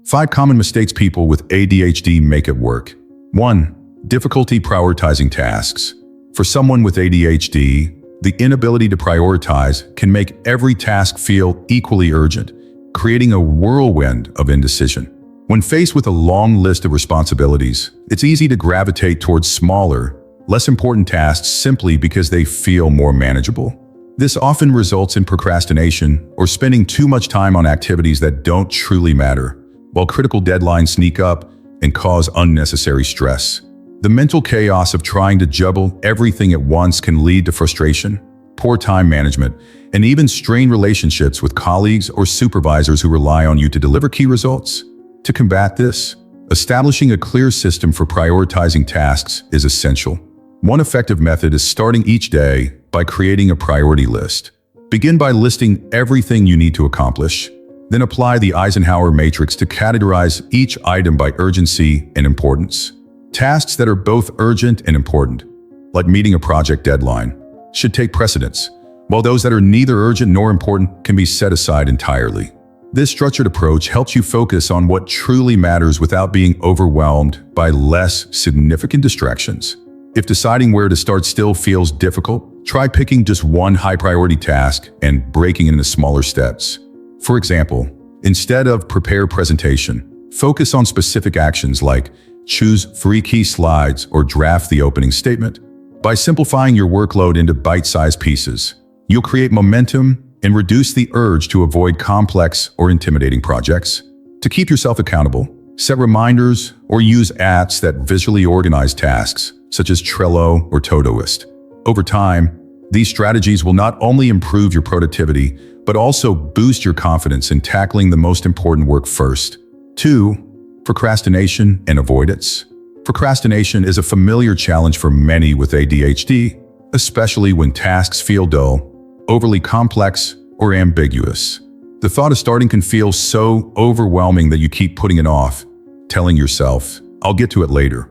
5 common mistakes people with ADHD make at work. 1. Difficulty prioritizing tasks. For someone with ADHD, the inability to prioritize can make every task feel equally urgent, creating a whirlwind of indecision. When faced with a long list of responsibilities, it's easy to gravitate towards smaller, less important tasks simply because they feel more manageable. This often results in procrastination or spending too much time on activities that don't truly matter, while critical deadlines sneak up and cause unnecessary stress. The mental chaos of trying to juggle everything at once can lead to frustration, poor time management, and even strained relationships with colleagues or supervisors who rely on you to deliver key results. To combat this, establishing a clear system for prioritizing tasks is essential. One effective method is starting each day by creating a priority list. Begin by listing everything you need to accomplish, then apply the Eisenhower matrix to categorize each item by urgency and importance. Tasks that are both urgent and important, like meeting a project deadline, should take precedence, while those that are neither urgent nor important can be set aside entirely. This structured approach helps you focus on what truly matters without being overwhelmed by less significant distractions. If deciding where to start still feels difficult, try picking just one high-priority task and breaking it into smaller steps. For example, instead of prepare presentation, focus on specific actions like choose 3 key slides or draft the opening statement. By simplifying your workload into bite-sized pieces, you'll create momentum and reduce the urge to avoid complex or intimidating projects. To keep yourself accountable, set reminders or use apps that visually organize tasks, such as Trello or Todoist. Over time, these strategies will not only improve your productivity, but also boost your confidence in tackling the most important work first. 2. Procrastination and avoidance. Procrastination is a familiar challenge for many with ADHD, especially when tasks feel dull, overly complex, or ambiguous. The thought of starting can feel so overwhelming that you keep putting it off, telling yourself, "I'll get to it later."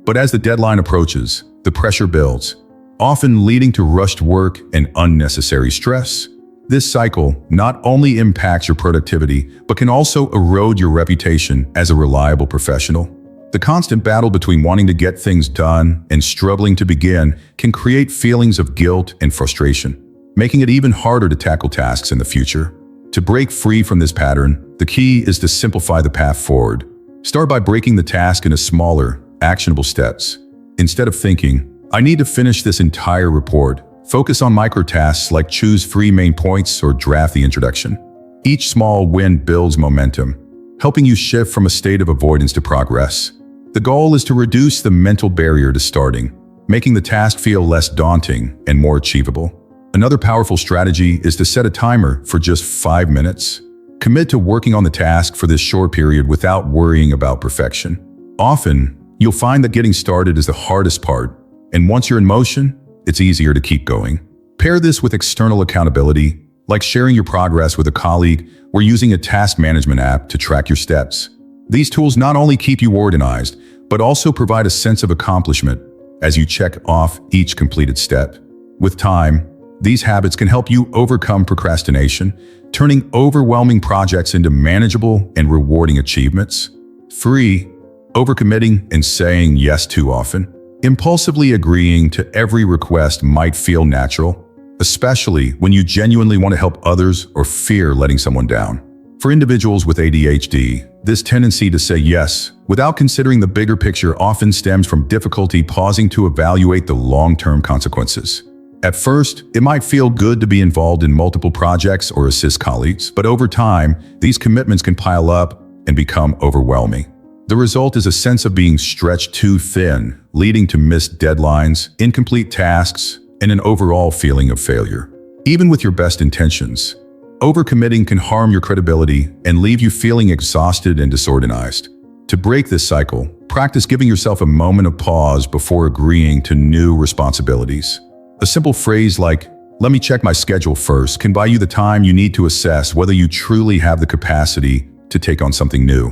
But as the deadline approaches, the pressure builds, often leading to rushed work and unnecessary stress. This cycle not only impacts your productivity, but can also erode your reputation as a reliable professional. The constant battle between wanting to get things done and struggling to begin can create feelings of guilt and frustration, making it even harder to tackle tasks in the future. To break free from this pattern, the key is to simplify the path forward. Start by breaking the task into smaller, actionable steps. Instead of thinking, "I need to finish this entire report," focus on micro-tasks like choose 3 main points or draft the introduction. Each small win builds momentum, helping you shift from a state of avoidance to progress. The goal is to reduce the mental barrier to starting, making the task feel less daunting and more achievable. Another powerful strategy is to set a timer for just 5 minutes. Commit to working on the task for this short period without worrying about perfection. Often, you'll find that getting started is the hardest part, and once you're in motion, it's easier to keep going. Pair this with external accountability, like sharing your progress with a colleague or using a task management app to track your steps. These tools not only keep you organized, but also provide a sense of accomplishment as you check off each completed step. With time, these habits can help you overcome procrastination, turning overwhelming projects into manageable and rewarding achievements. 3. Overcommitting and saying yes too often. Impulsively agreeing to every request might feel natural, especially when you genuinely want to help others or fear letting someone down. For individuals with ADHD, this tendency to say yes without considering the bigger picture often stems from difficulty pausing to evaluate the long-term consequences. At first, it might feel good to be involved in multiple projects or assist colleagues, but over time, these commitments can pile up and become overwhelming. The result is a sense of being stretched too thin, leading to missed deadlines, incomplete tasks, and an overall feeling of failure. Even with your best intentions, overcommitting can harm your credibility and leave you feeling exhausted and disorganized. To break this cycle, practice giving yourself a moment of pause before agreeing to new responsibilities. A simple phrase like, "Let me check my schedule first," can buy you the time you need to assess whether you truly have the capacity to take on something new.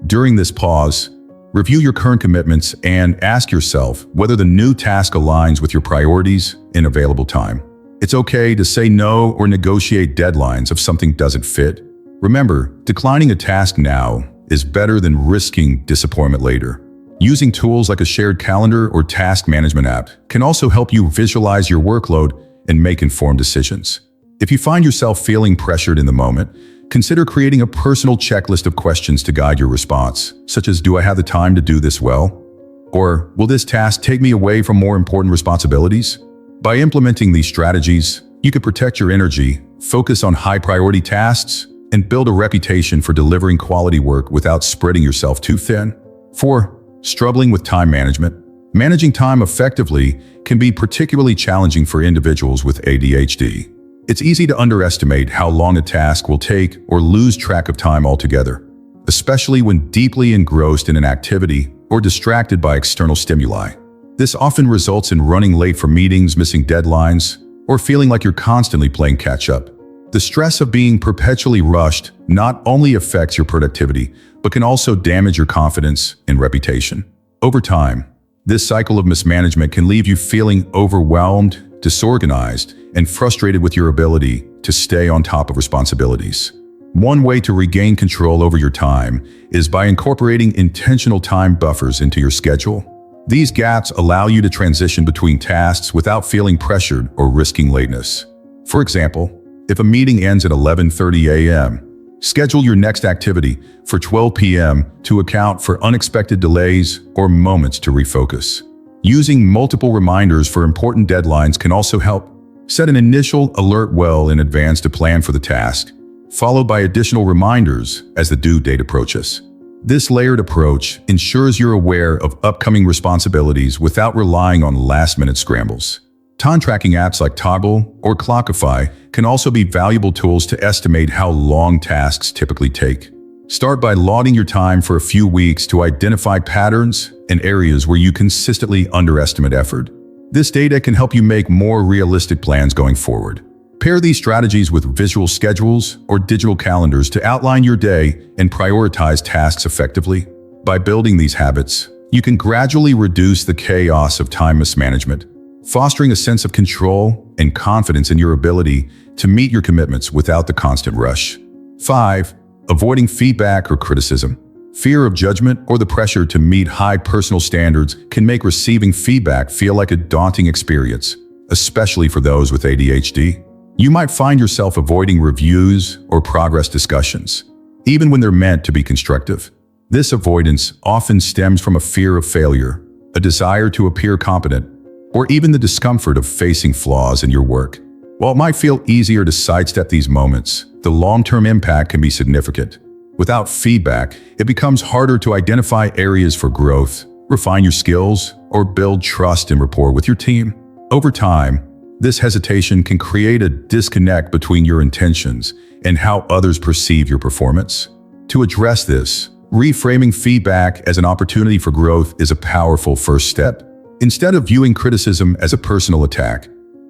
During this pause, review your current commitments and ask yourself whether the new task aligns with your priorities and available time. It's okay to say no or negotiate deadlines if something doesn't fit. Remember, declining a task now is better than risking disappointment later. Using tools like a shared calendar or task management app can also help you visualize your workload and make informed decisions. If you find yourself feeling pressured in the moment, consider creating a personal checklist of questions to guide your response, such as, do I have the time to do this well? Or, will this task take me away from more important responsibilities? By implementing these strategies, you can protect your energy, focus on high-priority tasks, and build a reputation for delivering quality work without spreading yourself too thin. 4. Struggling with time management. Managing time effectively can be particularly challenging for individuals with ADHD. It's easy to underestimate how long a task will take or lose track of time altogether, especially when deeply engrossed in an activity or distracted by external stimuli. This often results in running late for meetings, missing deadlines, or feeling like you're constantly playing catch-up. The stress of being perpetually rushed not only affects your productivity, but can also damage your confidence and reputation. Over time, this cycle of mismanagement can leave you feeling overwhelmed, disorganized, and frustrated with your ability to stay on top of responsibilities. One way to regain control over your time is by incorporating intentional time buffers into your schedule. These gaps allow you to transition between tasks without feeling pressured or risking lateness. For example, if a meeting ends at 11:30 a.m., schedule your next activity for 12 p.m. to account for unexpected delays or moments to refocus. Using multiple reminders for important deadlines can also help. Set an initial alert well in advance to plan for the task, followed by additional reminders as the due date approaches. This layered approach ensures you're aware of upcoming responsibilities without relying on last-minute scrambles. Time tracking apps like Toggle or Clockify can also be valuable tools to estimate how long tasks typically take. Start by logging your time for a few weeks to identify patterns and areas where you consistently underestimate effort. This data can help you make more realistic plans going forward. Pair these strategies with visual schedules or digital calendars to outline your day and prioritize tasks effectively. By building these habits, you can gradually reduce the chaos of time mismanagement, fostering a sense of control and confidence in your ability to meet your commitments without the constant rush. 5. Avoiding feedback or criticism. Fear of judgment or the pressure to meet high personal standards can make receiving feedback feel like a daunting experience, especially for those with ADHD. You might find yourself avoiding reviews or progress discussions, even when they're meant to be constructive. This avoidance often stems from a fear of failure, a desire to appear competent, or even the discomfort of facing flaws in your work. While it might feel easier to sidestep these moments, the long-term impact can be significant. Without feedback, it becomes harder to identify areas for growth, refine your skills, or build trust and rapport with your team. Over time, this hesitation can create a disconnect between your intentions and how others perceive your performance. To address this, reframing feedback as an opportunity for growth is a powerful first step. Instead of viewing criticism as a personal attack,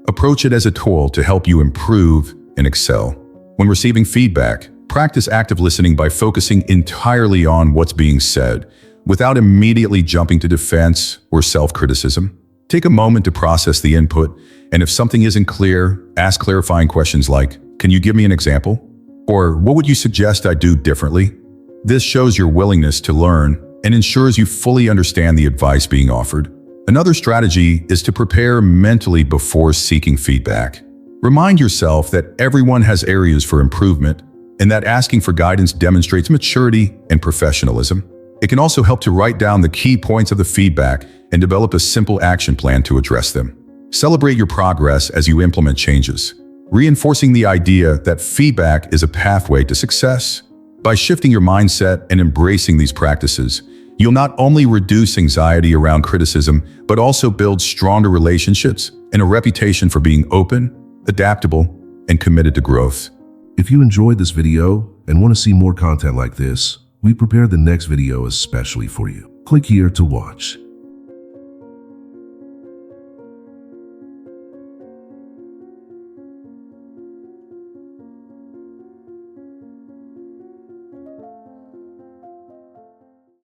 approach it as a tool to help you improve and excel. When receiving feedback, practice active listening by focusing entirely on what's being said, without immediately jumping to defense or self-criticism. Take a moment to process the input, and if something isn't clear, ask clarifying questions like, "Can you give me an example?" Or, "What would you suggest I do differently?" This shows your willingness to learn and ensures you fully understand the advice being offered. Another strategy is to prepare mentally before seeking feedback. Remind yourself that everyone has areas for improvement, and that asking for guidance demonstrates maturity and professionalism. It can also help to write down the key points of the feedback and develop a simple action plan to address them. Celebrate your progress as you implement changes, reinforcing the idea that feedback is a pathway to success. By shifting your mindset and embracing these practices, you'll not only reduce anxiety around criticism, but also build stronger relationships and a reputation for being open, adaptable, and committed to growth. If you enjoyed this video and want to see more content like this, we prepared the next video especially for you. Click here to watch.